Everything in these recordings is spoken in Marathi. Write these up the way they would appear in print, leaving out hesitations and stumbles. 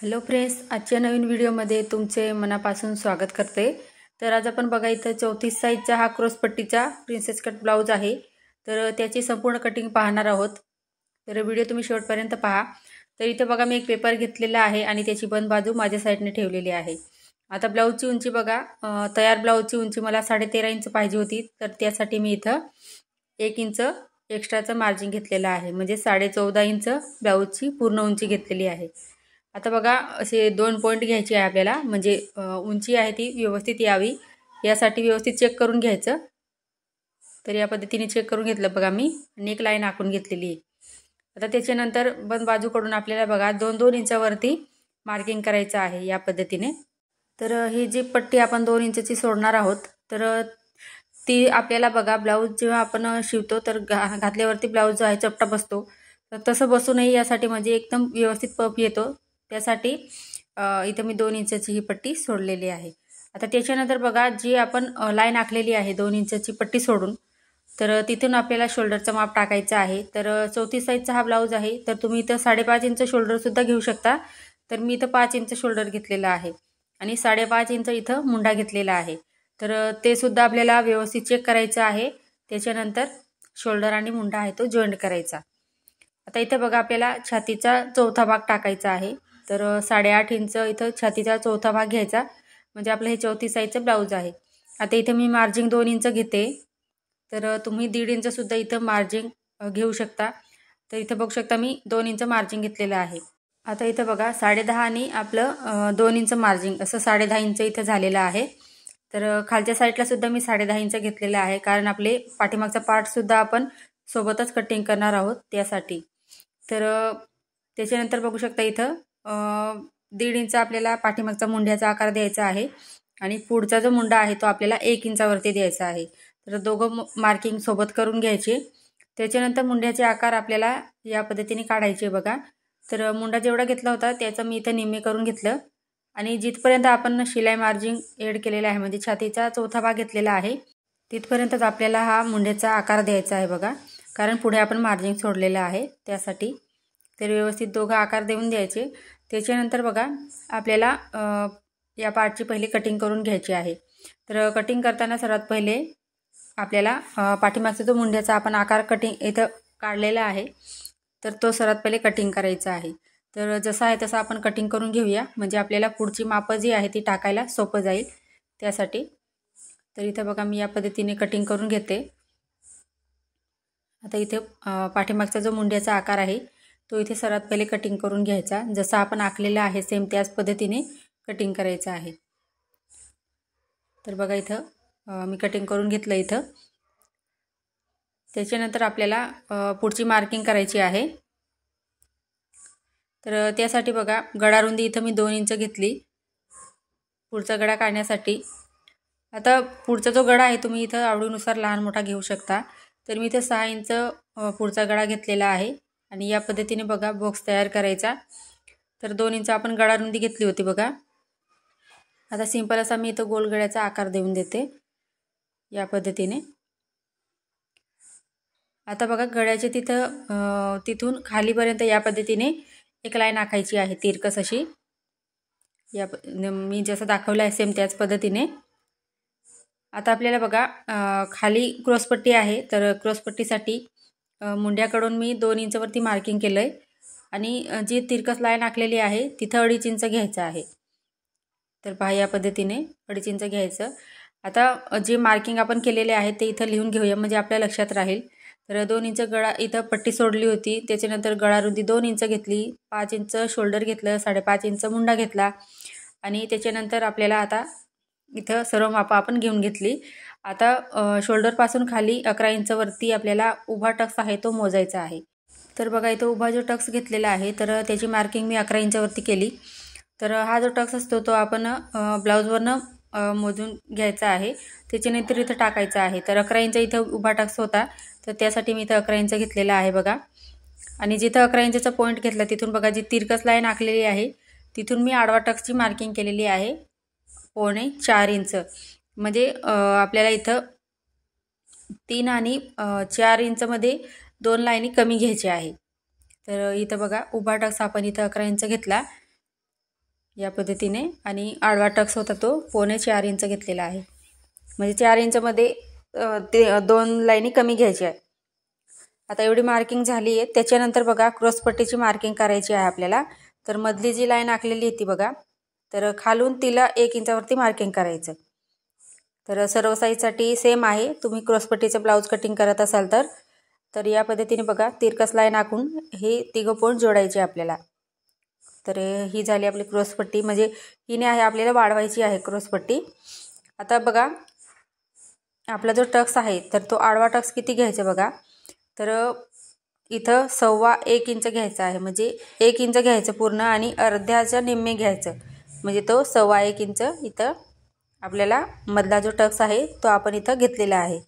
हॅलो फ्रेंड्स, आजच्या नवीन व्हिडिओमध्ये तुमचे मनापासून स्वागत करते। तर आज आपण बघा इथं 34 साईजचा हा क्रॉस पट्टीचा प्रिन्सेस कट ब्लाउज आहे। तर त्याची संपूर्ण कटिंग पाहणार आहोत। तर व्हिडिओ तुम्ही शेवटपर्यंत पहा। तर इथे बघा मी एक पेपर घेतलेला आहे आणि त्याची बंद बाजू माझ्या साईडने ठेवलेली आहे। आता ब्लाउजची उंची बघा, तयार ब्लाउजची उंची मला 13.5 इंच पाहिजे होती। तर त्यासाठी मी इथं 1 इंच एक्स्ट्राचं मार्जिन घेतलेलं आहे, म्हणजे 14.5 इंच ब्लाउजची पूर्ण उंची घेतलेली आहे। आता बघा असे 2 पॉइंट घ्यायचे आहे आपल्याला, म्हणजे उंची आहे ती व्यवस्थित यावी यासाठी व्यवस्थित चेक करून घ्यायचं। तर या पद्धतीने चेक करून घेतलं बघा मी, आणि एक लाईन आखून घेतलेली आहे। आता त्याच्यानंतर बंद बाजूकडून आपल्याला बघा 2-2 इंचावरती मार्किंग करायचं आहे या पद्धतीने। तर ही जी पट्टी आपण 2 इंचची सोडणार आहोत, तर ती आपल्याला बघा ब्लाउज जेव्हा आपण शिवतो तर घातल्यावरती ब्लाउज जो आहे चपटा बसतो, तर तसं बसू नये यासाठी म्हणजे एकदम व्यवस्थित पफ येतो त्यासाठी इथे मी 2 इंचची ही पट्टी सोडलेली आहे। आता त्याच्यानंतर बघा जी आपण लाईन आखलेली आहे 2 इंचची पट्टी सोडून, तर तिथून आपल्याला शोल्डरचं माप टाकायचं आहे। तर 34 साईजचा हा ब्लाउज आहे, तर तुम्ही इथं 5.5 इंच शोल्डर सुद्धा घेऊ शकता। तर मी इथं 5 इंच शोल्डर घेतलेला आहे आणि 5.5 इंच इथं मुंडा घेतलेला आहे। तर ते सुद्धा आपल्याला व्यवस्थित चेक करायचं आहे। त्याच्यानंतर शोल्डर आणि मुंडा आहे तो जॉईंट करायचा। आता इथे बघा आपल्याला छातीचा चौथा भाग टाकायचा आहे। तर 8.5 इंच इथं छातीचा चौथा भाग घ्यायचा, म्हणजे आपलं हे 34 साईजचं ब्लाउज आहे। आता इथे मी मार्जिन 2 इंच घेते, तर तुम्ही 1.5 इंच सुद्धा इथं मार्जिन घेऊ शकता। तर इथं बघू शकता मी 2 इंच मार्जिन घेतलेलं आहे। आता इथं बघा 10.5 आणि आपलं 2 इंच मार्जिन असं 10.5 इंच इथं झालेलं आहे। तर खालच्या साईडला सुद्धा मी 10.5 इंच घेतलेलं आहे, कारण आपले पाठीमागचा पार्ट सुद्धा आपण सोबतच कटिंग करणार आहोत त्यासाठी। तर त्याच्यानंतर बघू शकता इथं 1.5 इंच आपल्याला पाठीमागचा मुंड्याचा आकार द्यायचा आहे आणि पुढचा जो मुंडा आहे तो आपल्याला 1 इंचावरती द्यायचा आहे। तर दोघं मार्किंग सोबत करून घ्यायचे। त्याच्यानंतर मुंड्याचे आकार आपल्याला या पद्धतीने काढायचे बघा। तर मुंडा जेवढा घेतला होता त्याचं मी इथं निम्मे करून घेतलं आणि जिथपर्यंत आपण शिलाई मार्जिन एड केलेला आहे, म्हणजे छातीचा चौथा भाग घेतलेला आहे, तिथपर्यंतच आपल्याला हा मुंड्याचा आकार द्यायचा आहे बघा, कारण पुढे आपण मार्जिन सोडलेलं आहे त्यासाठी। तर व्यवस्थित दोघं आकार देऊन द्यायचे। त्याच्यानंतर बघा आपल्याला या पार्टची पहिली कटिंग करून घ्यायची आहे। तर कटिंग करताना सर्वात पहिले आपल्याला पाठीमागचा जो मुंड्याचा आपण आकार कटिंग इथं काढलेला आहे, तर तो सर्वात पहिले कटिंग करायचा आहे। तर जसा आहे तसा आपण कटिंग करून घेऊया, म्हणजे आपल्याला पुढची मापं जी आहे ती टाकायला सोपं जाईल त्यासाठी। तर इथं बघा मी या पद्धतीने कटिंग करून घेते। आता इथे पाठीमागचा जो मुंड्याचा आकार आहे तो इथे सर्वात पहिले कटिंग करून घ्यायचा, जसा आपण आखलेला आहे सेम त्याच पद्धतीने कटिंग करायचं आहे। तर बघा इथं मी कटिंग करून घेतलं इथं। त्याच्यानंतर आपल्याला पुढची मार्किंग करायची आहे। तर त्यासाठी बघा गडारुंदी इथं मी 2 इंच घेतली पुढचा गडा काढण्यासाठी। आता पुढचा जो गडा आहे तुम्ही इथं आवडीनुसार लहान मोठा घेऊ शकता। तर मी इथं 6 इंच पुढचा गडा घेतलेला आहे आणि या पद्धतीने बघा बॉक्स तयार करायचा। तर 2 इंच आपण गडारुंदी घेतली होती बघा। आता सिंपल असा मी इथं गोल गळ्याचा आकार देऊन देते या पद्धतीने। आता बघा गळ्याचे तिथून खालीपर्यंत या पद्धतीने एक लाईन आखायची आहे तिरकस अशी, या मी जसं दाखवलं आहे सेम त्याच पद्धतीने। आता आपल्याला बघा खाली क्रॉसपट्टी आहे, तर क्रॉसपट्टीसाठी मुंड्याकडून मी 2 इंचवरती मार्किंग केलं आहे आणि जी तिरकस लाईन आखलेली आहे तिथं 2.5 इंच घ्यायचं आहे। तर पहा या पद्धतीने 2.5 इंच घ्यायचं। आता जे मार्किंग आपण केलेले आहे ते इथं लिहून घेऊया, म्हणजे आपल्या लक्षात राहील। तर 2 इंच गळा इथं पट्टी सोडली होती, त्याच्यानंतर गळारुंदी 2 इंच घेतली, 5 इंच शोल्डर घेतलं, 5.5 इंच मुंडा घेतला आणि त्याच्यानंतर आपल्याला आता इथं सर्व मापं आपण घेऊन घेतली। आता शोल्डरपासून खाली 11 इंचवरती आपल्याला उभा टक्स आहे तो मोजायचा आहे। तर बघा इथं उभा जो टक्स घेतलेला आहे तर त्याची मार्किंग मी 11 इंचवरती केली। तर हा जो टक्स असतो तो आपण ब्लाउजवरनं मोजून घ्यायचा आहे, त्याच्यानंतर इथं टाकायचा आहे। तर 11 इंच इथं उभा टक्स होता, तर त्यासाठी मी इथं 11 इंच घेतलेला आहे बघा। आणि जिथं 11 इंचचा पॉईंट घेतला तिथून बघा जी तिरकस लाईन आखलेली आहे तिथून मी आडवा टक्सची मार्किंग केलेली आहे 4.25 इंच, म्हणजे आपल्याला इथं 3 आणि 4 इंचमध्ये 2 लाईनी कमी घ्यायच्या आहे। तर इथं बघा उभा टक्स आपण इथं 11 इंच घेतला या पद्धतीने, आणि आडवा टक्स होता तो 4.25 इंच घेतलेला आहे. म्हणजे 4 इंचमध्ये ते 2 लाईनी कमी घ्यायची आहे. आता एवढी मार्किंग झाली आहे. त्याच्यानंतर बघा क्रॉसपट्टीची मार्किंग करायची आहे आपल्याला. तर मधली जी लाईन आखलेली आहे ती बघा, तर खालून तिला 1 इंचावरती मार्किंग करायचं. तर सर्व साईजसाठी सेम आहे. तुम्ही क्रॉसपट्टीचं ब्लाऊज कटिंग करत असाल तर या पद्धतीने बघा तिरकस लाईन आखून हे तिघं पॉईंट जोडायचे आपल्याला. तर ही झाली आपली क्रॉसपट्टी. म्हणजे हिने आहे आपल्याला वाढवायची आहे क्रॉसपट्टी. आता बघा आपला जो टक्स आहे तर तो आडवा टक्स किती घ्यायचा बघा, तर इथं 1.25 इंच घ्यायचा आहे. म्हणजे 1 इंच घ्यायचं पूर्ण आणि अर्ध्याच्या निम्मे घ्यायचं, म्हणजे तो 1.25 इंच इथं आपल्याला मधला जो टक्स आहे तो आपण इथं घेतलेला आहे.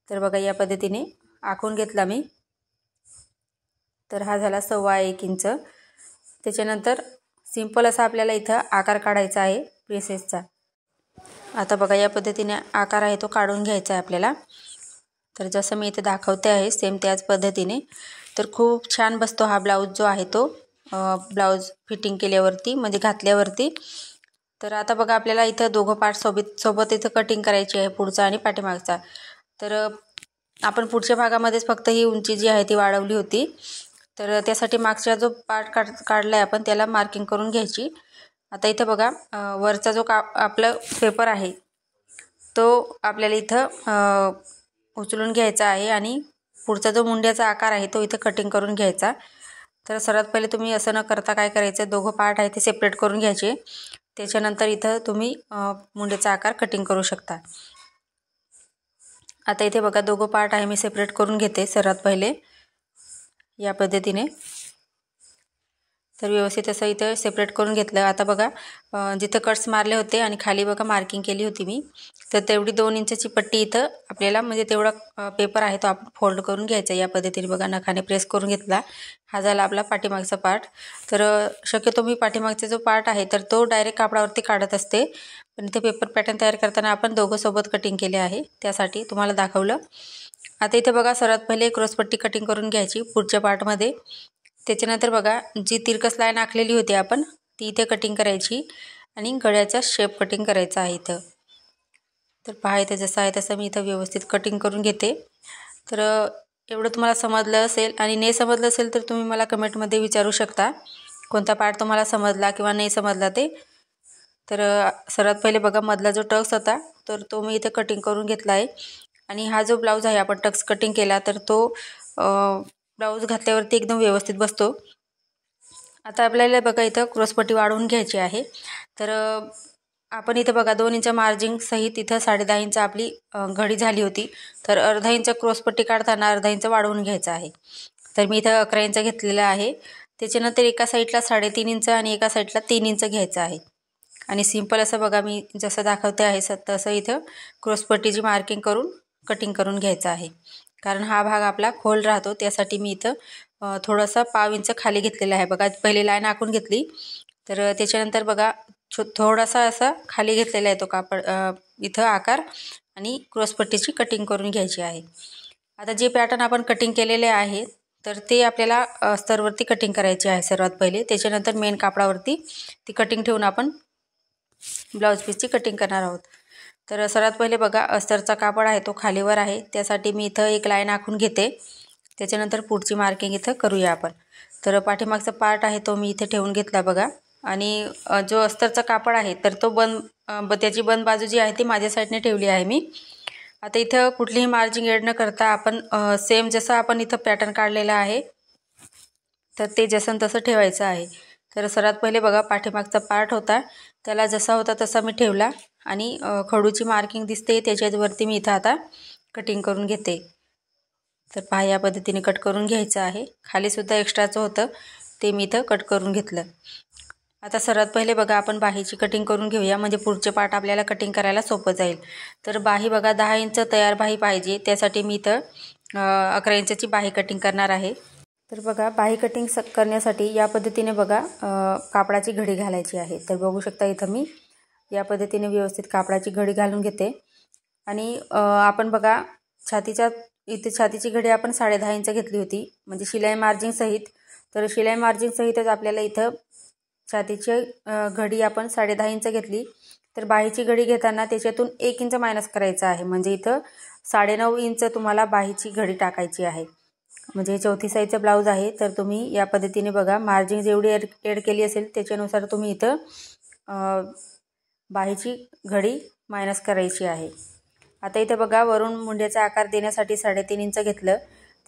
तर बघा या पद्धतीने आखून घेतला मी. तर हा झाला 1.25 इंच. त्याच्यानंतर सिंपल असा आपल्याला इथं आकार काढायचा आहे प्रिन्सेसचा. आता बघा या पद्धतीने आकार आहे तो काढून घ्यायचा आहे आपल्याला. तर जसं मी इथे दाखवते आहे सेम त्याच पद्धतीने. तर खूप छान बसतो हा ब्लाऊज जो आहे तो ब्लाऊज फिटिंग केल्यावरती, म्हणजे घातल्यावरती. तर आता बघा आपल्याला इथं दोघं पार्ट सोबत इथं कटिंग करायची आहे, पुढचा आणि पाठीमागचा. तर आपण पुढच्या भागामध्येच फक्त ही उंची जी आहे ती वाढवली होती. तर त्यासाठी मागचा जो पार्ट काढला आहे आपण त्याला मार्किंग करून घ्यायची. आता इथं बघा वरचा जो आपलं पेपर आहे तो आपल्याला इथं उचलून घ्यायचा आहे आणि पुढचा जो मुंड्याचा आकार आहे तो इथं कटिंग करून घ्यायचा. तर सर्वात पहिले तुम्ही असं न करता काय करायचं, दोघं पार्ट आहे ते सेपरेट करून घ्यायचे. त्याच्यानंतर इथं तुम्ही मुंड्याचा आकार कटिंग करू शकता. आता इथे बघा दोघं पार्ट आहे मी सेपरेट करून घेते सर्वात पहिले या पद्धतीने. तर व्यवस्थित असं इथं सेपरेट करून घेतलं. आता बघा जिथं कट्स मारले होते आणि खाली बघा मार्किंग केली होती मी, तर तेवढी 2 इंचाची पट्टी इथं आपल्याला, म्हणजे तेवढा पेपर आहे तो आपण फोल्ड करून घ्यायचा. या पद्धतीने बघा नखाने प्रेस करून घेतला. हा झाला आपला पाठीमागचा पार्ट. तर शक्यतो मी पाठीमागचा जो पार्ट आहे तर तो डायरेक्ट कापडावरती काढत असते, पण इथे पेपर पॅटर्न तयार करताना आपण दोघं सोबत कटिंग केले आहे, त्यासाठी तुम्हाला दाखवलं. आता इथे बघा सर्वात पहिले क्रॉसपट्टी कटिंग करून घ्यायची पुढच्या पार्टमध्ये. त्याच्यानंतर बघा जी तिरकस लाईन आखलेली होती आपण ती इथे कटिंग करायची आणि गळ्याचा शेप कटिंग करायचा आहे इथं. तर पहा इथं जसं आहे तसं मी इथं व्यवस्थित कटिंग करून घेते. तर एवढं तुम्हाला समजलं असेल, आणि नाही समजलं असेल तर तुम्ही मला कमेंटमध्ये विचारू शकता कोणता पार्ट तुम्हाला समजला किंवा नाही समजला ते. तर सर्वात पहिले बघा मधला जो टक्स होता तर तो मी इथे कटिंग करून घेतला आहे. आणि हा जो ब्लाऊज आहे आपण टक्स कटिंग केला तर तो ब्लाऊज घातल्यावरती एकदम व्यवस्थित बसतो. आता आपल्याला बघा इथं क्रॉसपट्टी वाढवून घ्यायची आहे. तर आपण इथं बघा 2 इंच मार्जिंग सहित इथं 10.5 इंच आपली घडी झाली होती. तर अर्धा इंच क्रॉसपट्टी काढताना अर्धा इंच वाढवून घ्यायचा आहे. तर मी इथं 11 इंच घेतलेला आहे. त्याच्यानंतर एका साईडला 3.5 इंच आणि एका साईडला 3 इंच घ्यायचं आहे. आणि सिंपल असं बघा मी जसं दाखवते आहे तसं इथं क्रॉसपट्टीची मार्किंग करून कटिंग करून घ्यायचं आहे. कारण हा भाग आपला खोल राहतो, त्यासाठी मी इथं थोडासा 1/2 इंच खाली घेतलेला आहे. बघा पहिली लाईन आखून घेतली, तर त्याच्यानंतर बघा थोडासा असा खाली घेतलेला आहे तो कापड इथं आकार, आणि क्रॉसपट्टीची कटिंग करून घ्यायची आहे. आता जे पॅटर्न आपण कटिंग केलेले आहे तर ते आपल्याला अस्तरवरती कटिंग करायचे आहे सर्वात पहिले. त्याच्यानंतर मेन कापडावरती ती कटिंग ठेवून आपण ब्लाऊज पीसची कटिंग करणार आहोत. तर सर्वात पहिले बघा अस्तरचा कापड आहे तो खालीवर आहे, त्यासाठी मी इथं एक लाईन आखून घेते. त्याच्यानंतर पुढची मार्किंग इथं करूया आपण. तर पाठीमागचा पार्ट आहे तो मी इथे ठेवून घेतला बघा. आणि जो अस्तरचा कापड आहे तर तो त्याची बंद बाजू जी आहे ती माझ्या साईडने ठेवली आहे मी. आता इथं कुठलीही मार्जिंग एड न करता आपण सेम जसं आपण इथं पॅटर्न काढलेला आहे तर ते जसं तसं ठेवायचं आहे. तर सर्वात पहिले बघा पाठीमागचा पार्ट होता त्याला जसा होता तसा मी ठेवला, आणि खडूची मार्किंग दिसते त्याच्यावरती मी इथं आता कटिंग करून घेते. तर पहा या पद्धतीने कट करून घ्यायचं आहे. खालीसुद्धा एक्स्ट्राचं होतं ते मी इथं कट करून घेतलं. आता सर्वात पहिले बघा आपण बाहीची कटिंग करून घेऊया, म्हणजे पुढचे पार्ट आपल्याला कटिंग करायला सोपं जाईल. तर बाही बघा 10 इंच तयार बाही पाहिजे, त्यासाठी मी इथं 11 इंचची बाही कटिंग करणार आहे. तर बघा बाही कटिंग करण्यासाठी या पद्धतीने बघा कापडाची घडी घालायची आहे. तर बघू शकता इथं मी या पद्धतीने व्यवस्थित कापडाची घडी घालून घेते. आणि आपण बघा छातीची घडी आपण 10.5 इंच घेतली होती, म्हणजे शिलाई मार्जिंग सहित. तर शिलाई मार्जिंग सहितच आपल्याला इथं छातीची घडी आपण 10.5 इंच घेतली, तर बाहीची घडी घेताना त्याच्यातून 1 इंच मायनस करायचं आहे. म्हणजे इथं 9.5 इंच तुम्हाला बाहीची घडी टाकायची आहे. म्हणजे 34 साईजचा ब्लाऊज आहे. तर तुम्ही या पद्धतीने बघा, मार्जिन जेवढी ॲड केली असेल त्याच्यानुसार तुम्ही इथं बाहीची घडी मायनस करायची आहे. आता इथे बघा, वरून मुंड्याचा आकार देण्यासाठी 3.5 इंच घेतलं.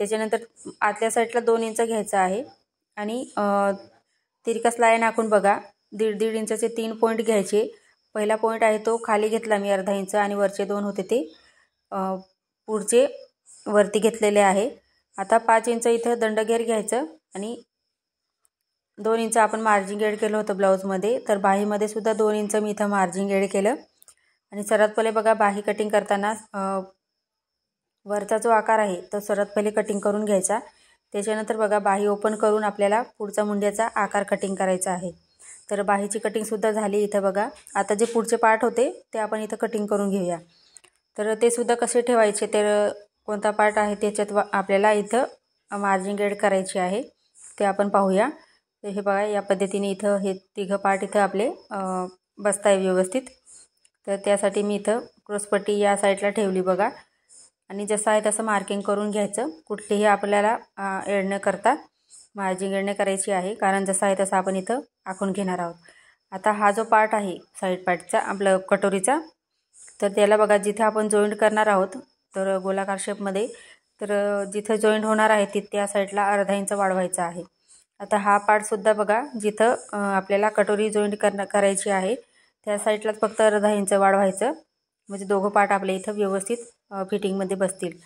त्याच्यानंतर आतल्या साईडला 2 इंच घ्यायचं आहे आणि तिरकस लाईन आखून बघा 1.5 इंचाचे 3 पॉईंट घ्यायचे. पहिला पॉईंट आहे तो खाली घेतला मी अर्धा इंच आणि वरचे 2 होते ते पुढचे वरती घेतलेले आहे. आता 5 इंच इथं दंडघेर घ्यायचं आणि 2 इंच आपण मार्जिन ॲड केलं होतं ब्लाऊजमध्ये, तर बाहीमध्ये सुद्धा 2 इंच मी इथं मार्जिन ॲड केलं. आणि सर्वात पहिले बघा, बाही कटिंग करताना वरचा जो आकार आहे तो सर्वात पहिले कटिंग करून घ्यायचा. त्याच्यानंतर बघा, बाही ओपन करून आपल्याला पुढचा मुंड्याचा आकार कटिंग करायचा आहे. तर बाहीची कटिंगसुद्धा झाली इथं बघा. आता जे पुढचे पार्ट होते ते आपण इथं कटिंग करून घेऊया. तर ते सुद्धा कसे ठेवायचे, तर कोणता पार्ट आहे त्याच्यात आपल्याला इथं मार्जिन ॲड करायची आहे ते आपण पाहूया. तर हे बघा, या पद्धतीने इथं हे तिघं पार्ट इथं आपले बसताय व्यवस्थित. तर त्यासाठी मी इथं क्रॉसपट्टी या साईडला ठेवली बघा. आणि जसं आहे तसं मार्किंग करून घ्यायचं. कुठलीही आपल्याला ॲड न करता मार्जिन ॲड करायची आहे, कारण जसं आहे तसं आपण इथं आखून घेणार आहोत. आता हा जो पार्ट आहे साईड पार्टचा आपलं कटोरीचा, तर त्याला बघा जिथं आपण जॉईंट करणार आहोत तर गोलाकार शेपमध्ये, तर जिथं जॉईंट होणार आहे तिथे त्या साईडला अर्धा इंच वाढवायचा आहे. आता हा पार्टसुद्धा बघा, जिथं आपल्याला कटोरी जॉईंट करायची आहे त्या साईडलाच फक्त अर्धा इंच वाढवायचं. म्हणजे दोघं पार्ट आपल्या इथं व्यवस्थित फिटिंगमध्ये बसतील.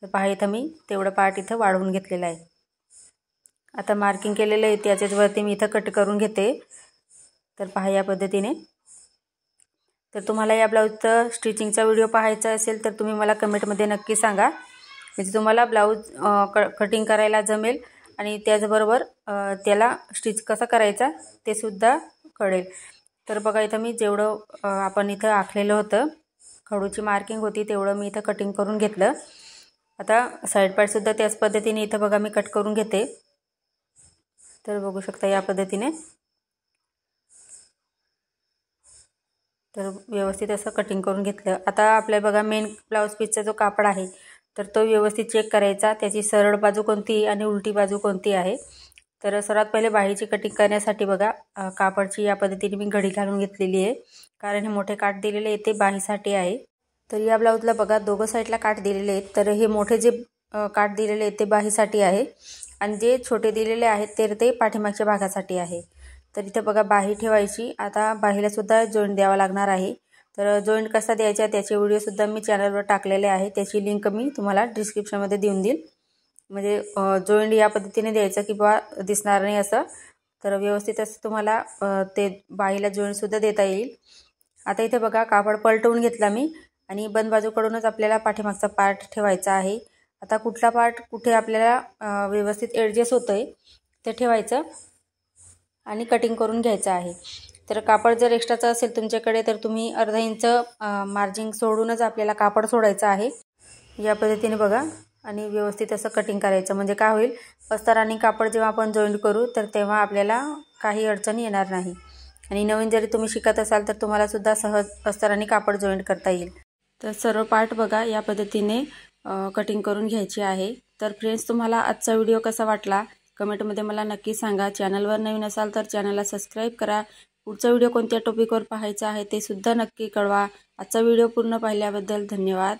तर पहा, इथं मी तेवढं पार्ट इथं वाढवून घेतलेलं आहे. आता मार्किंग केलेलं आहे त्याच्यावरती मी इथं कट करून घेते. तर पहा या पद्धतीने. तर तुम्हाला या ब्लाऊजचं स्टिचिंगचा व्हिडिओ पाहायचा असेल तर तुम्ही मला कमेंटमध्ये नक्की सांगा. म्हणजे तुम्हाला ब्लाऊज कटिंग करायला जमेल आणि त्याचबरोबर त्याला स्टिच कसा करायचा ते सुद्धा कळेल. तर बघा, इथं मी जेवढं आपण इथं आखलेलं होतं, खडूची मार्किंग होती, तेवढं मी इथं कटिंग करून घेतलं. आता साईड पार्टसुद्धा त्याच पद्धतीने इथं बघा मी कट करून घेते. तर बघू शकता या पद्धतीने. तर व्यवस्थित असं कटिंग करून घेतलं. आता आपल्या बघा, मेन ब्लाऊज पीसचा जो कापड आहे तर तो व्यवस्थित चेक करायचा, त्याची सरळ बाजू कोणती आणि उलटी बाजू कोणती आहे. तर सर्वात पहिले बाहीची कटिंग करण्यासाठी बघा, कापडची या पद्धतीने मी घडी घालून घेतलेली आहे, कारण हे मोठे काठ दिलेले आहेत ते बाहीसाठी आहे. तर या ब्लाऊजला बघा दोघं साईडला काठ दिलेले आहेत. तर हे मोठे जे काठ दिलेले आहेत ते बाहीसाठी आहे आणि जे छोटे दिलेले आहेत ते पाठीमागच्या भागासाठी आहे. तर इथं बघा बाही ठेवायची. आता बाहीला सुद्धा जॉईंट द्यावा लागणार आहे. तर जॉईंट कसा द्यायचा त्याचे व्हिडिओसुद्धा मी चॅनलवर टाकलेले आहे, त्याची लिंक मी तुम्हाला डिस्क्रिप्शनमध्ये देऊन देईल. म्हणजे जॉईंट या पद्धतीने द्यायचं की बा दिसणार नाही असं. तर व्यवस्थित असं तुम्हाला ते बाहीला जॉईंटसुद्धा देता येईल. आता इथे बघा, कापड पलटवून घेतला मी आणि बंद बाजूकडूनच आपल्याला पाठीमागचा पार्ट ठेवायचा आहे. आता कुठला पार्ट कुठे आपल्याला व्यवस्थित ॲडजस्ट होतं आहे ते ठेवायचं आणि कटिंग करून घ्यायचं आहे. तर कापड जर एक्स्ट्राचं असेल तुमच्याकडे तर तुम्ही अर्धा इंच मार्जिन सोडूनच आपल्याला कापड सोडायचं आहे. या पद्धतीने बघा आणि व्यवस्थित असं कटिंग करायचं. म्हणजे काय होईल, अस्तर आणि कापड जेव्हा आपण जॉईंट करू तर तेव्हा आपल्याला काही अडचण येणार नाही. आणि नवीन जरी तुम्ही शिकत असाल तर तुम्हाला सुद्धा सहज अस्तर आणि कापड जॉईंट करता येईल. तर सर्व पार्ट बघा या पद्धतीने कटिंग करून घ्यायची आहे. तर फ्रेंड्स, तुम्हाला आजचा व्हिडिओ कसा वाटला कमेंटमध्ये मला नक्की सांगा. चॅनलवर नवीन असाल तर चॅनलला सबस्क्राईब करा. पुढचा व्हिडिओ कोणत्या टॉपिकवर पाहायचा आहे ते सुद्धा नक्की कळवा. आजचा व्हिडिओ पूर्ण पाहिल्याबद्दल धन्यवाद.